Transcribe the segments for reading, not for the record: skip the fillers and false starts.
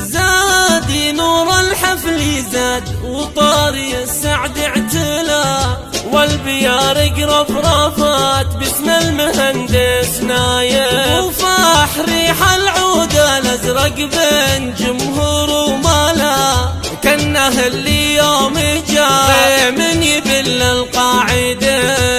زادي نور الحفل زاد وطاري السعد اعتلى، والبيارق رفرفات باسم المهندس نايف، وفاح ريح العود الازرق بين جمهور وملا، كانه اللي يوم جاي من يبل القاعدين.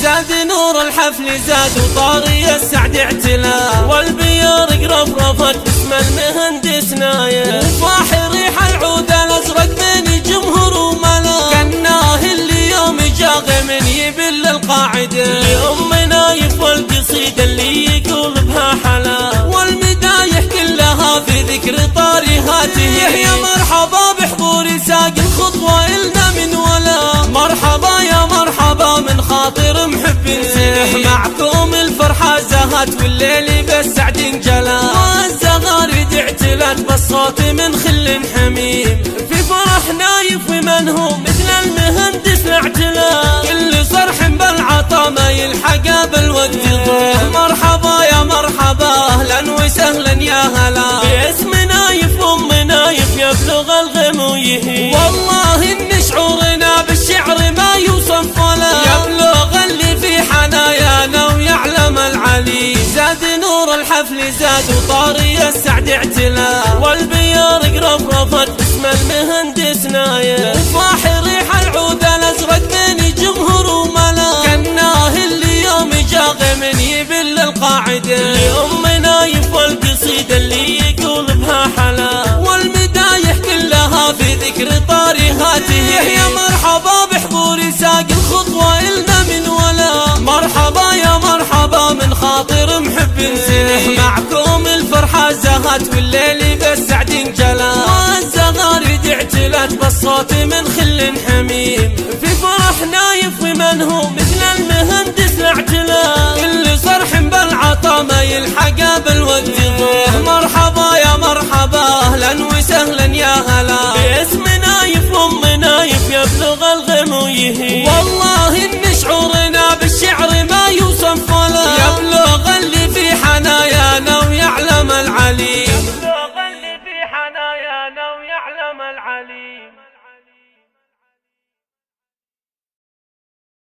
زاد نور الحفل زاد وطاري السعد اعتلى، والبيارق رفرفت باسم المهندس نايف، وفاح ريح العود الازرق بين جمهور وملا، كانه اللي يوم جاغي من يبل القاعدة، لأم نايف والقصيدة اللي يقول بها حلا، والمدايح كلها في ذكر طاري هاته. يا مرحبا بحضور ساق الخطوة إلنا من ولا، مرحبا يا مرحبا من خاطر محب نسيح، معكم الفرحة زهت والليل بالسعد انجلى، والزغاريد اعتلت بالصوت من خل حميم، في فرح نايف ومن هو مثل المهندس اعتلى، كل صرح بالعطا ما يلحق بالوقت ضيع. مرحبا يا مرحبا اهلا وسهلا يا هلا، باسم نايف ام نايف يبلغ الغم ويهي، والله ان شعورنا بالشعر ما يوصف ولا يبلغ اللي في حنايانا ويعلم العلي. زاد نور الحفل زاد وطاري السعد اعتلى، والبيارق رفرفت باسم المهندس نايف، وفاح ريح العود الازرق بين جمهور وملا، كانه اللي يوم جاغي من يبل القاعدة، لأم نايف والقصيدة اللي يقول بها حلا، والمدايح كلها في ذكر طاري هاته. يا مرحبا بحضور ساق الخطوة إلنا من ولا، مرحبا يا مرحبا من خاطر محب نسيح، معكم الفرحة زهت والليل بالسعد انجلى، والزغاريد اعتلت بالصوت من خل حميم، في فرح نايف ومن هو مثل المهندس اعتلى، كل صرح بالعطا ما يلحق بالوقت ضيع. مرحبا يا مرحبا اهلا وسهلا يا هلا، باسم نايف ام نايف يبلغ الغم ويهي، والله ان شعورنا بالشعر ما يوصف ولا يبلغ اللي في حنايانا ويعلم العليم، يبلغ اللي في حنايانا ويعلم العليم.